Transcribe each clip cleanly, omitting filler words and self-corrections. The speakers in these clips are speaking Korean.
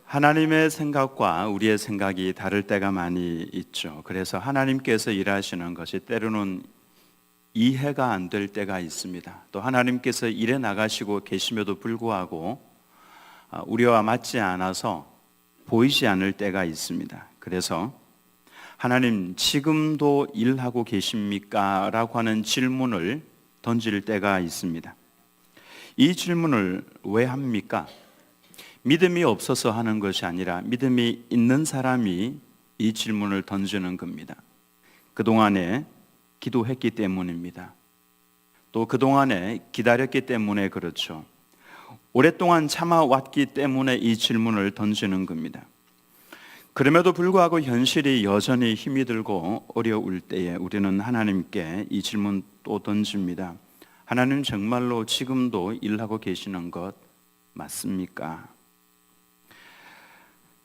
하나님의 생각과 우리의 생각이 다를 때가 많이 있죠. 그래서 하나님께서 일하시는 것이 때로는 이해가 안 될 때가 있습니다. 또 하나님께서 일해 나가시고 계심에도 불구하고 우리와 맞지 않아서 보이지 않을 때가 있습니다. 그래서 하나님 지금도 일하고 계십니까? 라고 하는 질문을 던질 때가 있습니다. 이 질문을 왜 합니까? 믿음이 없어서 하는 것이 아니라 믿음이 있는 사람이 이 질문을 던지는 겁니다. 그동안에 기도했기 때문입니다. 또 그동안에 기다렸기 때문에 그렇죠. 오랫동안 참아왔기 때문에 이 질문을 던지는 겁니다. 그럼에도 불구하고 현실이 여전히 힘이 들고 어려울 때에 우리는 하나님께 이 질문 또 던집니다. 하나님 정말로 지금도 일하고 계시는 것 맞습니까?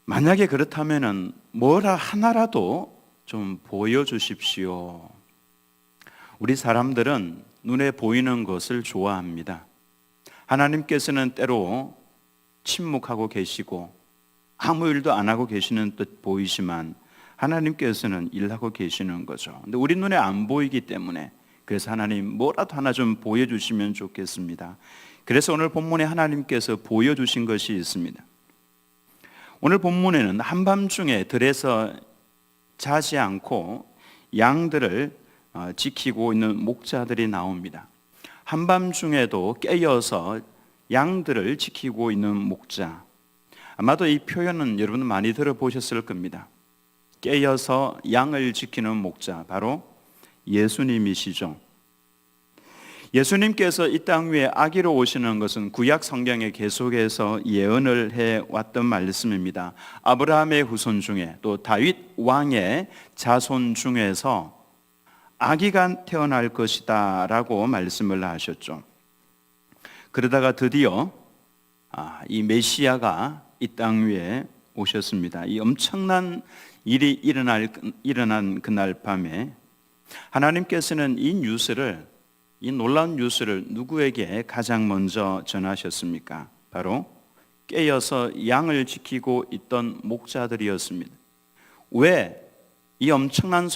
만약에 그렇다면 뭐라 하나라도 좀 보여주십시오. 우리 사람들은 눈에 보이는 것을 좋아합니다. 하나님께서는 때로 침묵하고 계시고 아무 일도 안 하고 계시는 듯 보이지만 하나님께서는 일하고 계시는 거죠. 근데 우리 눈에 안 보이기 때문에 그래서 하나님 뭐라도 하나 좀 보여주시면 좋겠습니다. 그래서 오늘 본문에 하나님께서 보여주신 것이 있습니다. 오늘 본문에는 한밤중에 들에서 자지 않고 양들을 지키고 있는 목자들이 나옵니다. 한밤중에도 깨어서 양들을 지키고 있는 목자. 아마도 이 표현은 여러분 많이 들어보셨을 겁니다. 깨어서 양을 지키는 목자, 바로 예수님이시죠. 예수님께서 이 땅 위에 아기로 오시는 것은 구약 성경에 계속해서 예언을 해왔던 말씀입니다. 아브라함의 후손 중에 또 다윗 왕의 자손 중에서 아기가 태어날 것이다 라고 말씀을 하셨죠. 그러다가 드디어 이 메시아가 이 땅 위에 오셨습니다. 이 엄청난 일이 일어난 그날 밤에 하나님께서는 이 놀라운 뉴스를 누구에게 가장 먼저 전하셨습니까? 바로 깨어서 양을 지키고 있던 목자들이었습니다. 왜 이 엄청난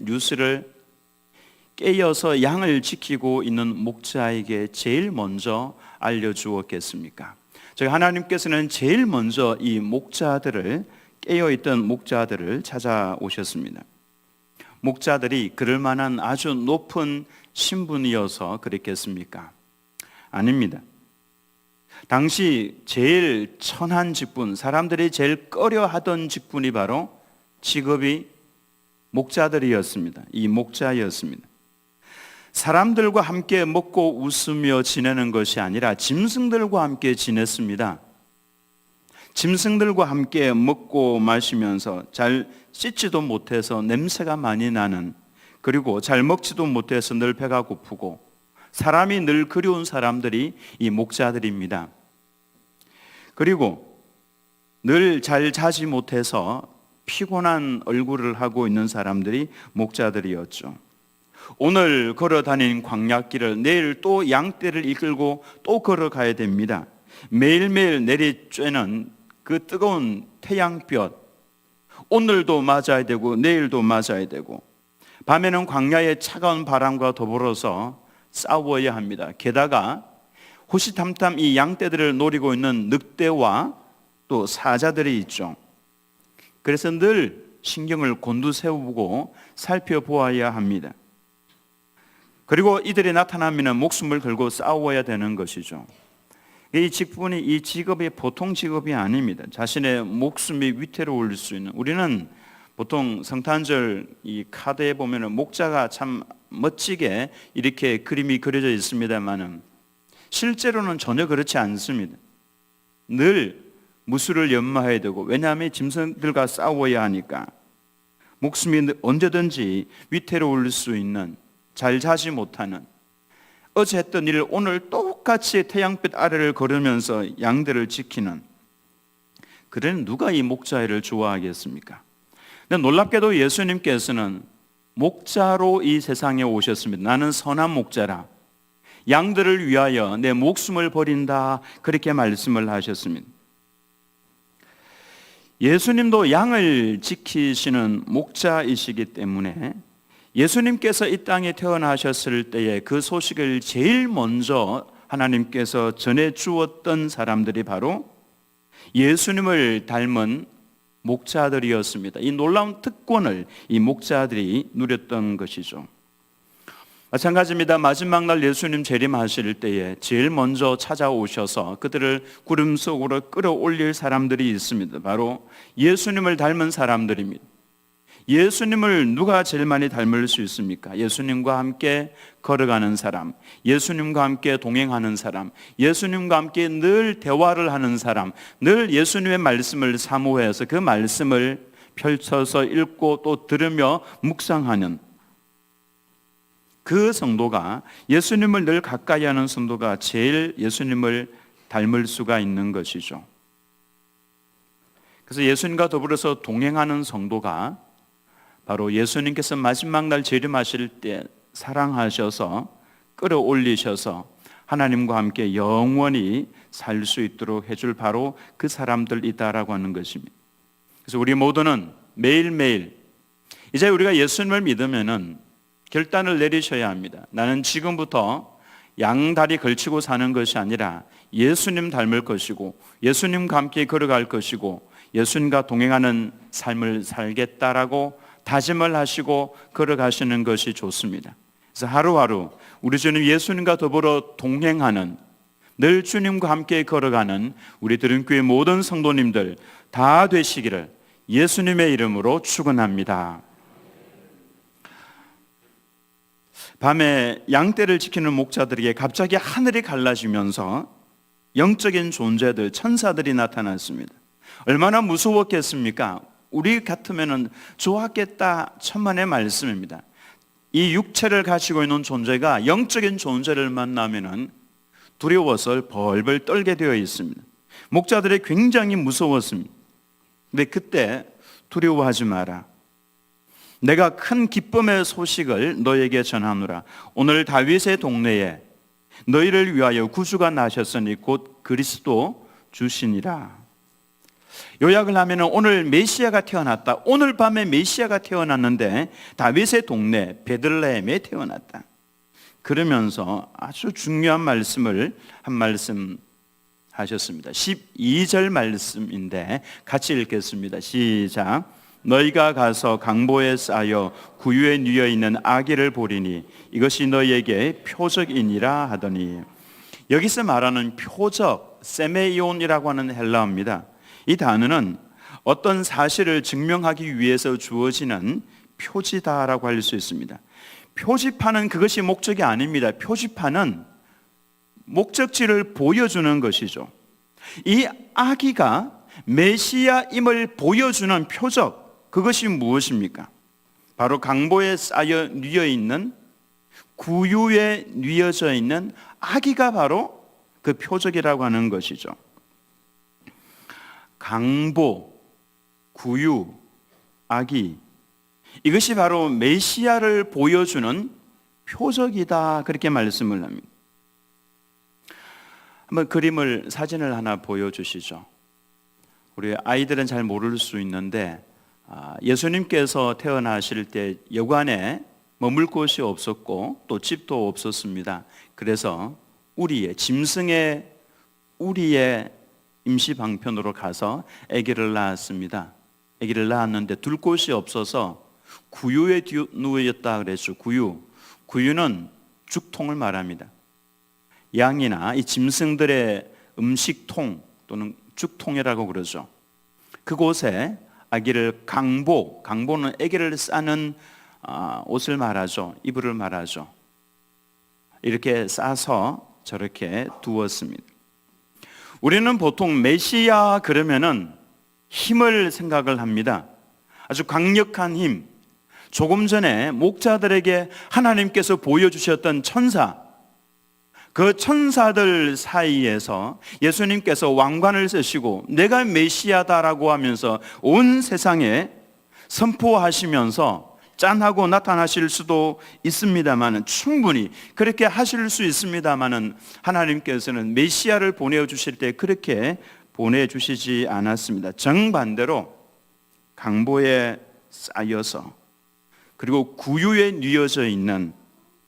뉴스를 깨어서 양을 지키고 있는 목자에게 제일 먼저 알려주었겠습니까? 저희 하나님께서는 제일 먼저 이 깨어있던 목자들을 찾아오셨습니다. 목자들이 그럴 만한 아주 높은 신분이어서 그랬겠습니까? 아닙니다. 당시 제일 천한 직분, 사람들이 제일 꺼려하던 직분이 바로 직업이 목자들이었습니다. 이 목자였습니다. 사람들과 함께 먹고 웃으며 지내는 것이 아니라 짐승들과 함께 지냈습니다. 짐승들과 함께 먹고 마시면서 잘 씻지도 못해서 냄새가 많이 나는, 그리고 잘 먹지도 못해서 늘 배가 고프고 사람이 늘 그리운 사람들이 이 목자들입니다. 그리고 늘 잘 자지 못해서 피곤한 얼굴을 하고 있는 사람들이 목자들이었죠. 오늘 걸어다닌 광야길을 내일 또 양떼를 이끌고 또 걸어가야 됩니다. 매일매일 내리쬐는 그 뜨거운 태양볕, 오늘도 맞아야 되고 내일도 맞아야 되고, 밤에는 광야의 차가운 바람과 더불어서 싸워야 합니다. 게다가 호시탐탐 이 양떼들을 노리고 있는 늑대와 또 사자들이 있죠. 그래서 늘 신경을 곤두세우고 살펴보아야 합니다. 그리고 이들이 나타나면 목숨을 걸고 싸워야 되는 것이죠. 이 직업이 보통 직업이 아닙니다. 자신의 목숨이 위태로울 수 있는, 우리는 보통 성탄절 이 카드에 보면 목자가 참 멋지게 이렇게 그림이 그려져 있습니다만 실제로는 전혀 그렇지 않습니다. 늘 무술을 연마해야 되고, 왜냐하면 짐승들과 싸워야 하니까 목숨이 언제든지 위태로울 수 있는, 잘 자지 못하는, 어제 했던 일을 오늘 똑같이 태양빛 아래를 걸으면서 양들을 지키는, 그래는 누가 이 목자를 좋아하겠습니까? 근데 놀랍게도 예수님께서는 목자로 이 세상에 오셨습니다. 나는 선한 목자라, 양들을 위하여 내 목숨을 버린다, 그렇게 말씀을 하셨습니다. 예수님도 양을 지키시는 목자이시기 때문에 예수님께서 이 땅에 태어나셨을 때에 그 소식을 제일 먼저 하나님께서 전해 주었던 사람들이 바로 예수님을 닮은 목자들이었습니다. 이 놀라운 특권을 이 목자들이 누렸던 것이죠. 마찬가지입니다. 마지막 날 예수님 재림하실 때에 제일 먼저 찾아오셔서 그들을 구름 속으로 끌어올릴 사람들이 있습니다. 바로 예수님을 닮은 사람들입니다. 예수님을 누가 제일 많이 닮을 수 있습니까? 예수님과 함께 걸어가는 사람, 예수님과 함께 동행하는 사람, 예수님과 함께 늘 대화를 하는 사람, 늘 예수님의 말씀을 사모해서 그 말씀을 펼쳐서 읽고 또 들으며 묵상하는 그 성도가, 예수님을 늘 가까이 하는 성도가 제일 예수님을 닮을 수가 있는 것이죠. 그래서 예수님과 더불어서 동행하는 성도가 바로 예수님께서 마지막 날 재림하실 때 사랑하셔서 끌어올리셔서 하나님과 함께 영원히 살 수 있도록 해줄 바로 그 사람들이다라고 하는 것입니다. 그래서 우리 모두는 매일매일 이제 우리가 예수님을 믿으면은 결단을 내리셔야 합니다. 나는 지금부터 양다리 걸치고 사는 것이 아니라 예수님 닮을 것이고 예수님과 함께 걸어갈 것이고 예수님과 동행하는 삶을 살겠다라고 다짐을 하시고 걸어가시는 것이 좋습니다. 그래서 하루하루 우리 주님 예수님과 더불어 동행하는, 늘 주님과 함께 걸어가는 우리 드림교회 모든 성도님들 다 되시기를 예수님의 이름으로 축원합니다. 밤에 양떼를 지키는 목자들에게 갑자기 하늘이 갈라지면서 영적인 존재들, 천사들이 나타났습니다. 얼마나 무서웠겠습니까? 우리 같으면 좋았겠다, 천만의 말씀입니다. 이 육체를 가지고 있는 존재가 영적인 존재를 만나면 두려워서 벌벌 떨게 되어 있습니다. 목자들이 굉장히 무서웠습니다. 근데 그때 두려워하지 마라. 내가 큰 기쁨의 소식을 너에게 전하노라. 오늘 다윗의 동네에 너희를 위하여 구주가 나셨으니 곧 그리스도 주시니라. 요약을 하면 오늘 메시아가 태어났다. 오늘 밤에 메시아가 태어났는데 다윗의 동네 베들레헴에 태어났다. 그러면서 아주 중요한 말씀을 한 말씀 하셨습니다. 12절 말씀인데 같이 읽겠습니다. 시작. 너희가 가서 강보에 쌓여 구유에 뉘어 있는 아기를 보리니 이것이 너희에게 표적이니라 하더니, 여기서 말하는 표적, 세메이온이라고 하는 헬라어입니다. 이 단어는 어떤 사실을 증명하기 위해서 주어지는 표지다라고 할 수 있습니다. 표지판은 그것이 목적이 아닙니다. 표지판은 목적지를 보여주는 것이죠. 이 아기가 메시아임을 보여주는 표적, 그것이 무엇입니까? 바로 강보에 쌓여 뉘어 있는, 구유에 뉘어져 있는 아기가 바로 그 표적이라고 하는 것이죠. 강보, 구유, 아기, 이것이 바로 메시아를 보여주는 표적이다, 그렇게 말씀을 합니다. 한번 그림을, 사진을 하나 보여주시죠. 우리 아이들은 잘 모를 수 있는데 예수님께서 태어나실 때 여관에 머물 곳이 없었고 또 집도 없었습니다. 그래서 우리의 짐승의 우리의 임시 방편으로 가서 아기를 낳았습니다. 아기를 낳았는데 둘 곳이 없어서 구유에 누워있다 그랬죠. 구유는 죽통을 말합니다. 양이나 이 짐승들의 음식통 또는 죽통이라고 그러죠. 그곳에 아기를 강보는 아기를 싸는 옷을 말하죠. 이불을 말하죠. 이렇게 싸서 저렇게 두었습니다. 우리는 보통 메시아 그러면은 힘을 생각을 합니다. 아주 강력한 힘. 조금 전에 목자들에게 하나님께서 보여주셨던 천사, 그 천사들 사이에서 예수님께서 왕관을 쓰시고 내가 메시아다라고 하면서 온 세상에 선포하시면서 짠하고 나타나실 수도 있습니다만은, 충분히 그렇게 하실 수 있습니다만은, 하나님께서는 메시아를 보내주실 때 그렇게 보내주시지 않았습니다. 정반대로 강보에 쌓여서 그리고 구유에 뉘어져 있는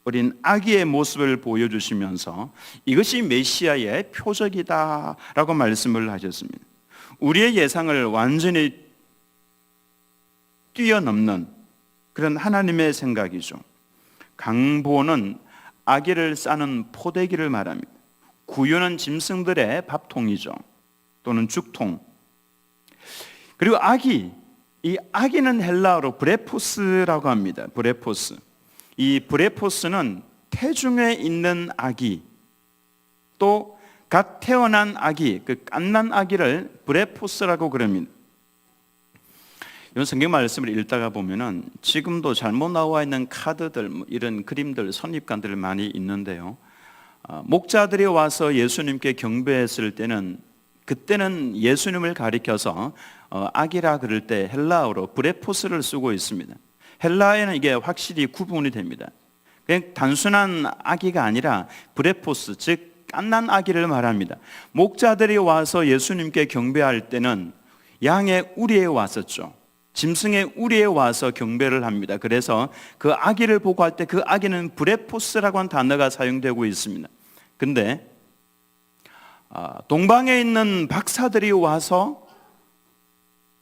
어린 아기의 모습을 보여주시면서 이것이 메시아의 표적이다라고 말씀을 하셨습니다. 우리의 예상을 완전히 뛰어넘는 그런 하나님의 생각이죠. 강보는 아기를 싸는 포대기를 말합니다. 구유는 짐승들의 밥통이죠. 또는 죽통. 그리고 이 아기는 헬라어로 브레포스라고 합니다. 브레포스. 이 브레포스는 태중에 있는 아기, 또 갓 태어난 아기, 그 갓난 아기를 브레포스라고 그럽니다. 이런 성경 말씀을 읽다가 보면은 지금도 잘못 나와 있는 카드들, 이런 그림들, 선입관들 많이 있는데요. 목자들이 와서 예수님께 경배했을 때는 그때는 예수님을 가리켜서 아기라 그럴 때 헬라어로 브레포스를 쓰고 있습니다. 헬라어에는 이게 확실히 구분이 됩니다. 그냥 단순한 아기가 아니라 브레포스, 즉 갓난 아기를 말합니다. 목자들이 와서 예수님께 경배할 때는 양의 우리에 왔었죠. 짐승의 우리에 와서 경배를 합니다. 그래서 그 아기를 보고 할 때 그 아기는 브레포스라고 하는 단어가 사용되고 있습니다. 근데 동방에 있는 박사들이 와서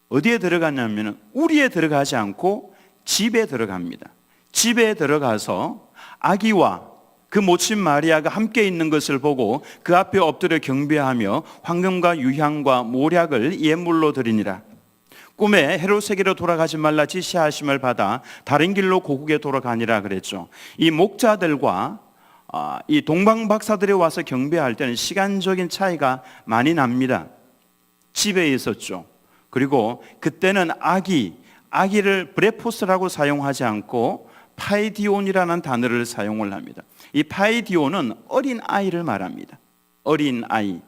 어디에 들어갔냐면 우리에 들어가지 않고 집에 들어갑니다. 집에 들어가서 아기와 그 모친 마리아가 함께 있는 것을 보고 그 앞에 엎드려 경배하며 황금과 유향과 모략을 예물로 드리니라. 꿈에 헤롯에게로 돌아가지 말라 지시하심을 받아 다른 길로 고국에 돌아가니라 그랬죠. 이 목자들과 이 동방 박사들이 와서 경배할 때는 시간적인 차이가 많이 납니다. 집에 있었죠. 그리고 그때는 아기를 브레포스라고 사용하지 않고 파이디온이라는 단어를 사용을 합니다. 이 파이디온은 어린 아이를 말합니다. 어린 아이.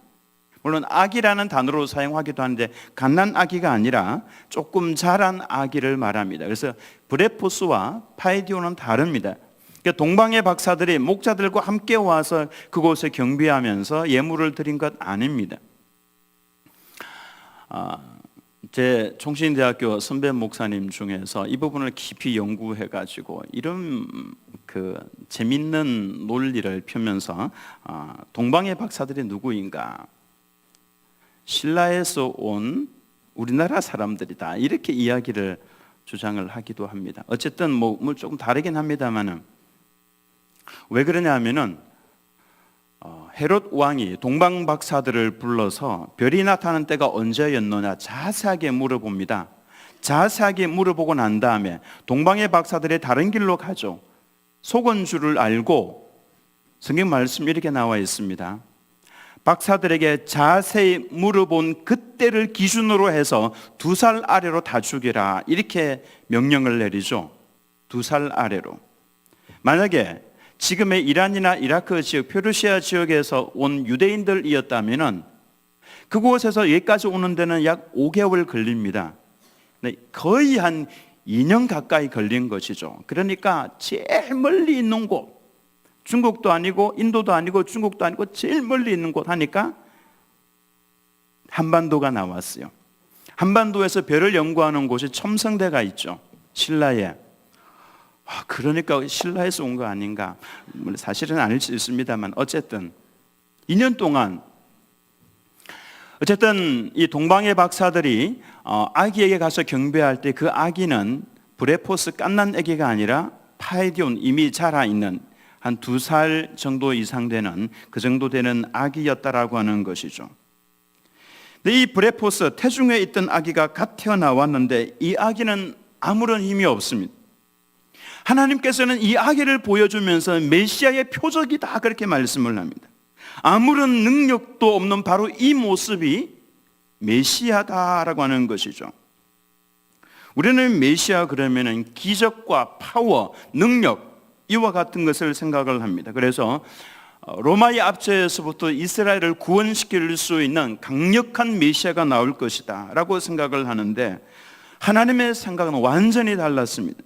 물론 아기라는 단어로 사용하기도 하는데 갓난 아기가 아니라 조금 자란 아기를 말합니다. 그래서 브레포스와 파이디온은 다릅니다. 그러니까 동방의 박사들이 목자들과 함께 와서 그곳에 경배하면서 예물을 드린 것 아닙니다. 제 총신대학교 선배 목사님 중에서 이 부분을 깊이 연구해가지고 이런 그 재밌는 논리를 펴면서 동방의 박사들이 누구인가? 신라에서 온 우리나라 사람들이다 이렇게 이야기를 주장을 하기도 합니다. 어쨌든 뭐 조금 다르긴 합니다만은 왜 그러냐면은 헤롯 왕이 동방 박사들을 불러서 별이 나타나는 때가 언제였느냐 자세하게 물어봅니다. 자세하게 물어보고 난 다음에 동방의 박사들이 다른 길로 가죠. 속은 줄을 알고 성경 말씀 이렇게 나와 있습니다. 박사들에게 자세히 물어본 그때를 기준으로 해서 2살 아래로 다 죽이라 이렇게 명령을 내리죠. 2살 아래로. 만약에 지금의 이란이나 이라크 지역, 페르시아 지역에서 온 유대인들이었다면 그곳에서 여기까지 오는 데는 약 5개월 걸립니다. 거의 한 2년 가까이 걸린 것이죠. 그러니까 제일 멀리 있는 곳, 중국도 아니고 인도도 아니고 중국도 아니고 제일 멀리 있는 곳 하니까 한반도가 나왔어요. 한반도에서 별을 연구하는 곳이 첨성대가 있죠. 신라에. 그러니까 신라에서 온 거 아닌가? 사실은 아닐 수 있습니다만 어쨌든 2년 동안 어쨌든 이 동방의 박사들이 아기에게 가서 경배할 때 그 아기는 브레포스 갓난 아기가 아니라 파이디온 이미 자라 있는 한 2살 정도 이상 되는 그 정도 되는 아기였다라고 하는 것이죠. 근데 이 브레포스 태중에 있던 아기가 갓 태어나왔는데 이 아기는 아무런 힘이 없습니다. 하나님께서는 이 아기를 보여주면서 메시아의 표적이다 그렇게 말씀을 합니다. 아무런 능력도 없는 바로 이 모습이 메시아다라고 하는 것이죠. 우리는 메시아 그러면은 기적과 파워, 능력 이와 같은 것을 생각을 합니다. 그래서 로마의 압제에서부터 이스라엘을 구원시킬 수 있는 강력한 메시아가 나올 것이다 라고 생각을 하는데 하나님의 생각은 완전히 달랐습니다.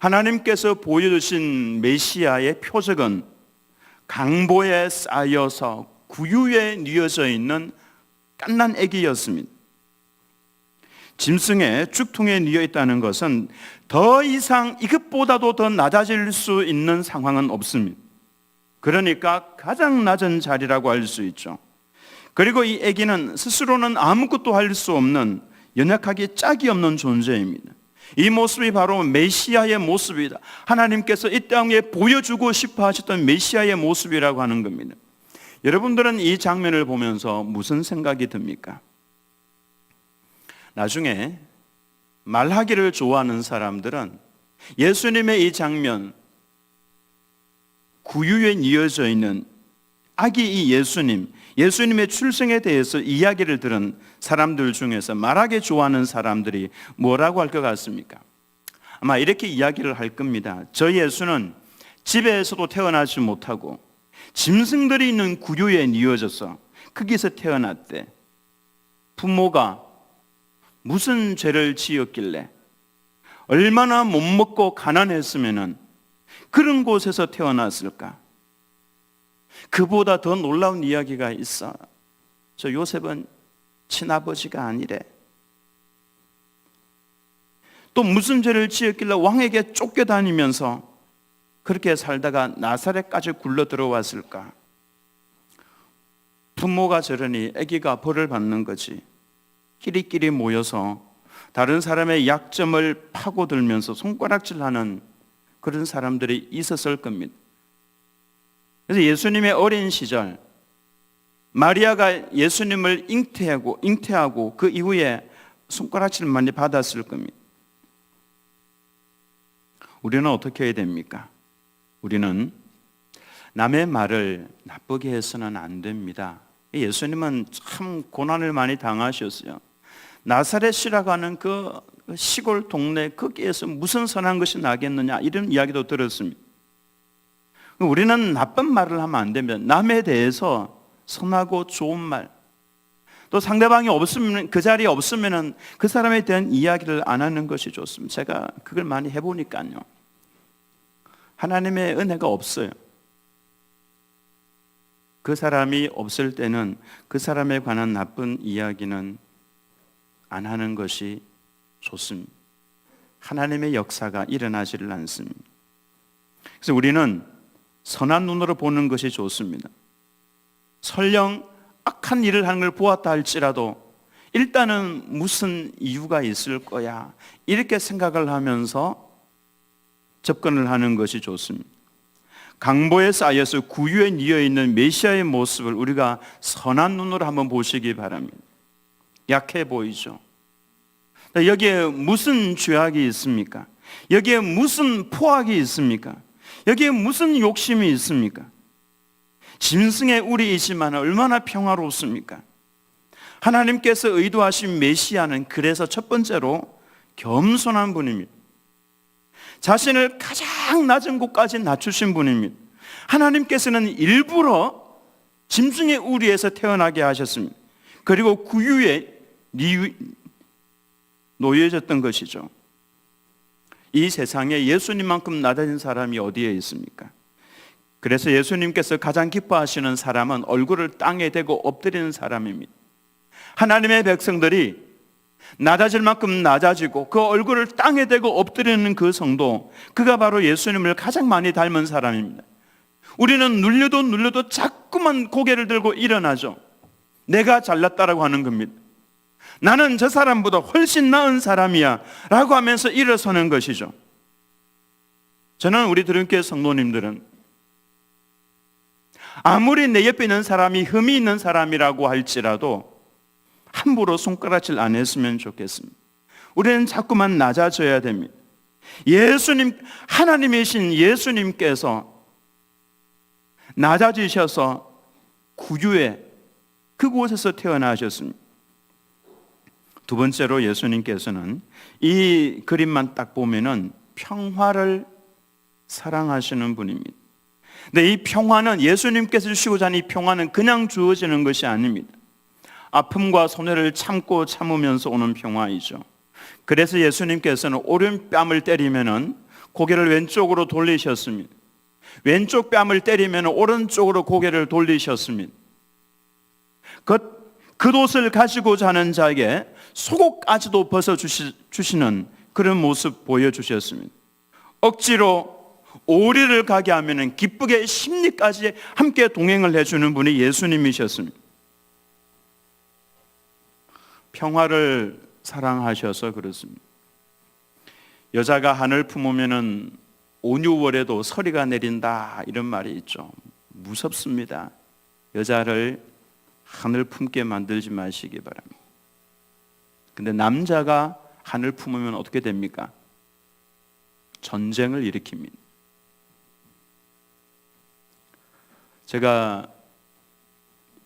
하나님께서 보여주신 메시아의 표적은 강보에 쌓여서 구유에 뉘어져 있는 갓난 아기였습니다. 짐승의 죽통에 뉘어 있다는 것은 더 이상 이것보다도 더 낮아질 수 있는 상황은 없습니다. 그러니까 가장 낮은 자리라고 할 수 있죠. 그리고 이 아기는 스스로는 아무것도 할 수 없는 연약하기 짝이 없는 존재입니다. 이 모습이 바로 메시아의 모습이다. 하나님께서 이 땅에 보여주고 싶어 하셨던 메시아의 모습이라고 하는 겁니다. 여러분들은 이 장면을 보면서 무슨 생각이 듭니까? 나중에 말하기를 좋아하는 사람들은 예수님의 이 장면, 구유에 이어져 있는 아기 이 예수님의 출생에 대해서 이야기를 들은 사람들 중에서 말하기 좋아하는 사람들이 뭐라고 할 것 같습니까? 아마 이렇게 이야기를 할 겁니다. 저 예수는 집에서도 태어나지 못하고 짐승들이 있는 구유에 이어져서 거기서 태어났대. 부모가 무슨 죄를 지었길래 얼마나 못 먹고 가난했으면 그런 곳에서 태어났을까? 그보다 더 놀라운 이야기가 있어. 저 요셉은 친아버지가 아니래. 또 무슨 죄를 지었길래 왕에게 쫓겨다니면서 그렇게 살다가 나사렛까지 굴러 들어왔을까? 부모가 저러니 아기가 벌을 받는 거지. 끼리끼리 모여서 다른 사람의 약점을 파고들면서 손가락질하는 그런 사람들이 있었을 겁니다. 그래서 예수님의 어린 시절 마리아가 예수님을 잉태하고 그 이후에 손가락질을 많이 받았을 겁니다. 우리는 어떻게 해야 됩니까? 우리는 남의 말을 나쁘게 해서는 안 됩니다. 예수님은 참 고난을 많이 당하셨어요. 나사렛이라고 하는 그 시골 동네 거기에서 무슨 선한 것이 나겠느냐 이런 이야기도 들었습니다. 우리는 나쁜 말을 하면 안 됩니다. 남에 대해서 선하고 좋은 말, 또 상대방이 없으면 그 자리에 없으면 그 사람에 대한 이야기를 안 하는 것이 좋습니다. 제가 그걸 많이 해보니까요. 하나님의 은혜가 없어요. 그 사람이 없을 때는 그 사람에 관한 나쁜 이야기는 안 하는 것이 좋습니다. 하나님의 역사가 일어나지를 않습니다. 그래서 우리는 선한 눈으로 보는 것이 좋습니다. 설령 악한 일을 하는 걸 보았다 할지라도 일단은 무슨 이유가 있을 거야 이렇게 생각을 하면서 접근을 하는 것이 좋습니다. 강보에 쌓여서 구유에 뉘어있는 메시아의 모습을 우리가 선한 눈으로 한번 보시기 바랍니다. 약해 보이죠? 여기에 무슨 죄악이 있습니까? 여기에 무슨 포악이 있습니까? 여기에 무슨 욕심이 있습니까? 짐승의 우리이지만 얼마나 평화롭습니까? 하나님께서 의도하신 메시아는 그래서 첫 번째로 겸손한 분입니다. 자신을 가장 낮은 곳까지 낮추신 분입니다. 하나님께서는 일부러 짐승의 우리에서 태어나게 하셨습니다. 그리고 구유에 놓여졌던 것이죠. 이 세상에 예수님만큼 낮아진 사람이 어디에 있습니까? 그래서 예수님께서 가장 기뻐하시는 사람은 얼굴을 땅에 대고 엎드리는 사람입니다. 하나님의 백성들이 낮아질 만큼 낮아지고 그 얼굴을 땅에 대고 엎드리는 그 성도, 그가 바로 예수님을 가장 많이 닮은 사람입니다. 우리는 눌려도 자꾸만 고개를 들고 일어나죠. 내가 잘났다라고 하는 겁니다. 나는 저 사람보다 훨씬 나은 사람이야 라고 하면서 일어서는 것이죠. 저는 우리 드림교회 성도님들은 아무리 내 옆에 있는 사람이 흠이 있는 사람이라고 할지라도 함부로 손가락질 안 했으면 좋겠습니다. 우리는 자꾸만 낮아져야 됩니다. 하나님이신 예수님께서 낮아지셔서 구유에 그곳에서 태어나셨습니다. 두 번째로 예수님께서는 이 그림만 딱 보면은 평화를 사랑하시는 분입니다. 근데 이 평화는 예수님께서 주시고자 하는 이 평화는 그냥 주어지는 것이 아닙니다. 아픔과 손해를 참으면서 오는 평화이죠. 그래서 예수님께서는 오른뺨을 때리면은 고개를 왼쪽으로 돌리셨습니다. 왼쪽 뺨을 때리면 오른쪽으로 고개를 돌리셨습니다. 겉옷을 가지고 자는 자에게 속옷까지도 벗어주시는 그런 모습 보여주셨습니다. 억지로 오리를 가게 하면 기쁘게 심리까지 함께 동행을 해주는 분이 예수님이셨습니다. 평화를 사랑하셔서 그렇습니다. 여자가 한을 품으면 온유월에도 서리가 내린다, 이런 말이 있죠. 무섭습니다. 여자를 한을 품게 만들지 마시기 바랍니다. 근데 남자가 한을 품으면 어떻게 됩니까? 전쟁을 일으킵니다. 제가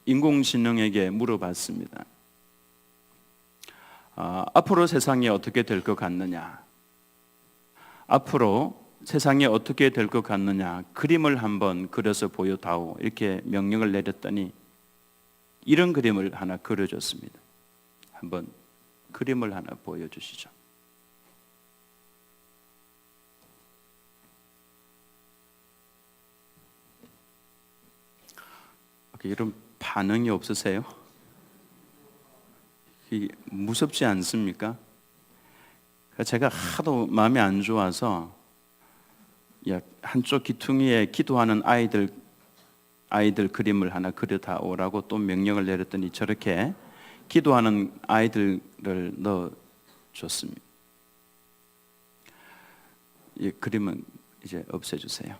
인공지능에게 물어봤습니다. 앞으로 세상이 어떻게 될 것 같느냐? 앞으로 세상이 어떻게 될 것 같느냐? 그림을 한번 그려서 보여다오. 이렇게 명령을 내렸더니 이런 그림을 하나 그려줬습니다. 한번 그림을 하나 보여주시죠. 이런 반응이 없으세요? 무섭지 않습니까? 제가 하도 마음이 안 좋아서 한쪽 기퉁이에 기도하는 아이들 그림을 하나 그려다오라고 또 명령을 내렸더니 저렇게 기도하는 아이들을 넣어줬습니다. 이 그림은 이제 없애주세요.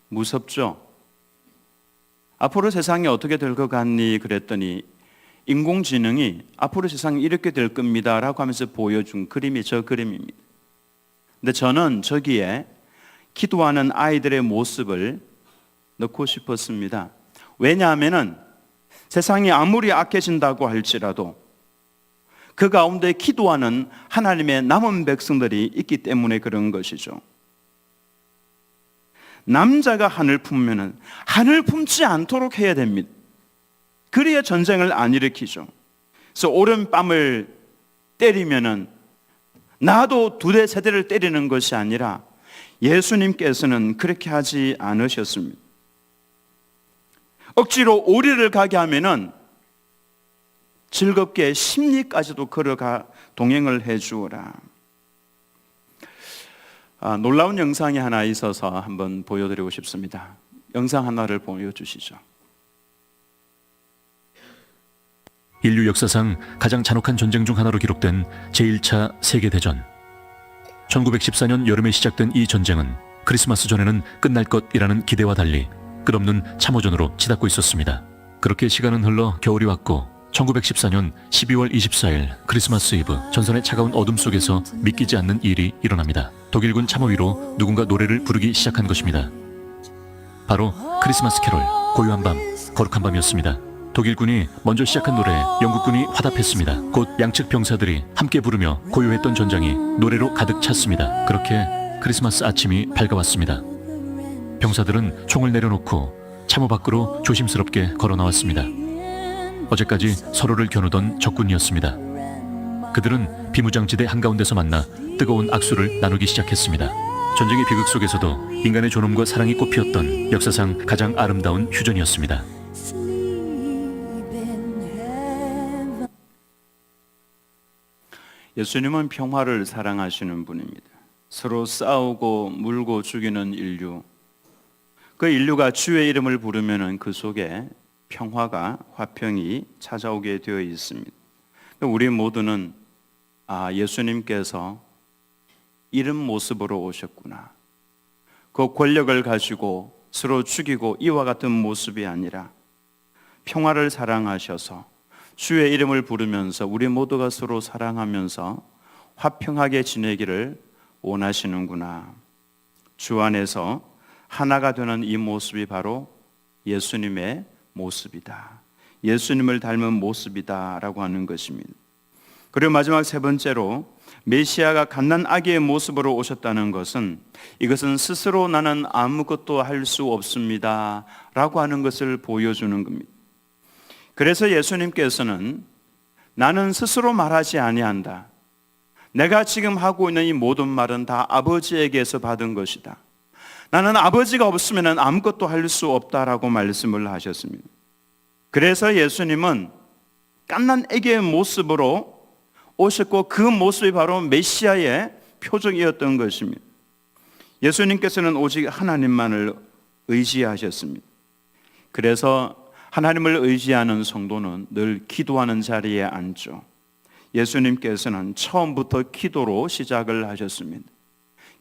무섭죠? 앞으로 세상이 어떻게 될 것 같니? 그랬더니 인공지능이 앞으로 세상이 이렇게 될 겁니다 라고 하면서 보여준 그림이 저 그림입니다. 근데 저는 저기에 기도하는 아이들의 모습을 넣고 싶었습니다. 왜냐하면 세상이 아무리 악해진다고 할지라도 그 가운데 기도하는 하나님의 남은 백성들이 있기 때문에 그런 것이죠. 남자가 한을 품으면 한을 품지 않도록 해야 됩니다. 그래야 전쟁을 안 일으키죠. 그래서 오른뺨을 때리면은 나도 두 대, 세 대를 때리는 것이 아니라 예수님께서는 그렇게 하지 않으셨습니다. 억지로 오리를 가게 하면은 즐겁게 심리까지도 걸어가 동행을 해주어라. 놀라운 영상이 하나 있어서 한번 보여드리고 싶습니다. 영상 하나를 보여주시죠. 인류 역사상 가장 잔혹한 전쟁 중 하나로 기록된 제1차 세계대전. 1914년 여름에 시작된 이 전쟁은 크리스마스 전에는 끝날 것이라는 기대와 달리 끝없는 참호전으로 치닫고 있었습니다. 그렇게 시간은 흘러 겨울이 왔고 1914년 12월 24일 크리스마스 이브, 전선의 차가운 어둠 속에서 믿기지 않는 일이 일어납니다. 독일군 참호 위로 누군가 노래를 부르기 시작한 것입니다. 바로 크리스마스 캐롤, 고요한 밤, 거룩한 밤이었습니다. 독일군이 먼저 시작한 노래에 영국군이 화답했습니다. 곧 양측 병사들이 함께 부르며 고요했던 전장이 노래로 가득 찼습니다. 그렇게 크리스마스 아침이 밝아왔습니다. 병사들은 총을 내려놓고 참호 밖으로 조심스럽게 걸어 나왔습니다. 어제까지 서로를 겨누던 적군이었습니다. 그들은 비무장지대 한가운데서 만나 뜨거운 악수를 나누기 시작했습니다. 전쟁의 비극 속에서도 인간의 존엄과 사랑이 꽃피었던 역사상 가장 아름다운 휴전이었습니다. 예수님은 평화를 사랑하시는 분입니다. 서로 싸우고 물고 죽이는 인류, 그 인류가 주의 이름을 부르면 그 속에 평화가, 화평이 찾아오게 되어 있습니다. 우리 모두는 예수님께서 이런 모습으로 오셨구나. 그 권력을 가지고 서로 죽이고 이와 같은 모습이 아니라 평화를 사랑하셔서 주의 이름을 부르면서 우리 모두가 서로 사랑하면서 화평하게 지내기를 원하시는구나. 주 안에서 하나가 되는 이 모습이 바로 예수님의 모습이다. 예수님을 닮은 모습이다 라고 하는 것입니다. 그리고 마지막 세 번째로 메시아가 갓난 아기의 모습으로 오셨다는 것은 이것은 스스로 나는 아무것도 할 수 없습니다 라고 하는 것을 보여주는 겁니다. 그래서 예수님께서는 나는 스스로 말하지 아니한다. 내가 지금 하고 있는 이 모든 말은 다 아버지에게서 받은 것이다. 나는 아버지가 없으면 아무것도 할 수 없다라고 말씀을 하셨습니다. 그래서 예수님은 갓난 애기의 모습으로 오셨고 그 모습이 바로 메시아의 표적이었던 것입니다. 예수님께서는 오직 하나님만을 의지하셨습니다. 그래서 하나님을 의지하는 성도는 늘 기도하는 자리에 앉죠. 예수님께서는 처음부터 기도로 시작을 하셨습니다.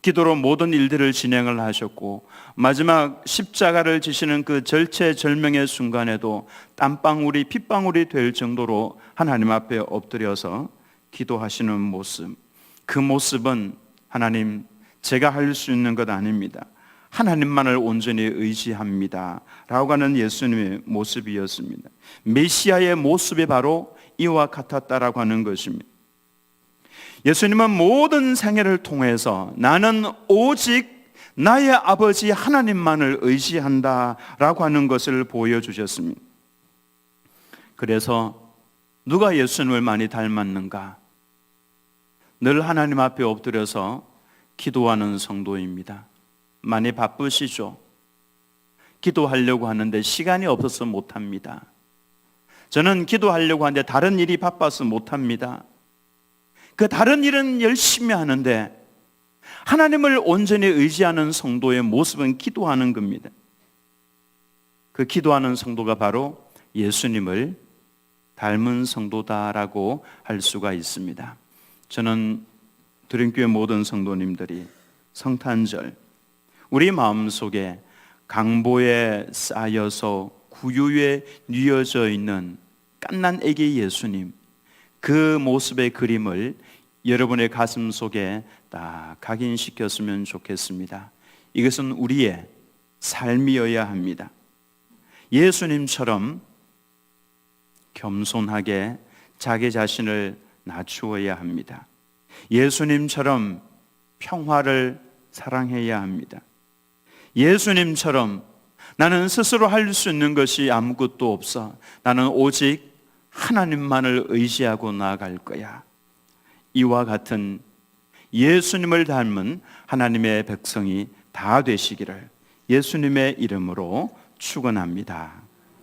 기도로 모든 일들을 진행을 하셨고 마지막 십자가를 지시는 그 절체절명의 순간에도 땀방울이 핏방울이 될 정도로 하나님 앞에 엎드려서 기도하시는 모습, 그 모습은 하나님, 제가 할 수 있는 것 아닙니다. 하나님만을 온전히 의지합니다 라고 하는 예수님의 모습이었습니다. 메시아의 모습이 바로 이와 같았다라고 하는 것입니다. 예수님은 모든 생애를 통해서 나는 오직 나의 아버지 하나님만을 의지한다라고 하는 것을 보여주셨습니다. 그래서 누가 예수님을 많이 닮았는가? 늘 하나님 앞에 엎드려서 기도하는 성도입니다. 많이 바쁘시죠? 기도하려고 하는데 시간이 없어서 못합니다. 저는 기도하려고 하는데 다른 일이 바빠서 못합니다. 그 다른 일은 열심히 하는데 하나님을 온전히 의지하는 성도의 모습은 기도하는 겁니다. 그 기도하는 성도가 바로 예수님을 닮은 성도다라고 할 수가 있습니다. 저는 드림교회 모든 성도님들이 성탄절 우리 마음속에 강보에 쌓여서 구유에 뉘어져 있는 갓난 애기 예수님, 그 모습의 그림을 여러분의 가슴 속에 딱 각인시켰으면 좋겠습니다. 이것은 우리의 삶이어야 합니다. 예수님처럼 겸손하게 자기 자신을 낮추어야 합니다. 예수님처럼 평화를 사랑해야 합니다. 예수님처럼 나는 스스로 할 수 있는 것이 아무것도 없어. 나는 오직 하나님만을 의지하고 나아갈 거야. 이와 같은 예수님을 닮은 하나님의 백성이 다 되시기를 예수님의 이름으로 축원합니다.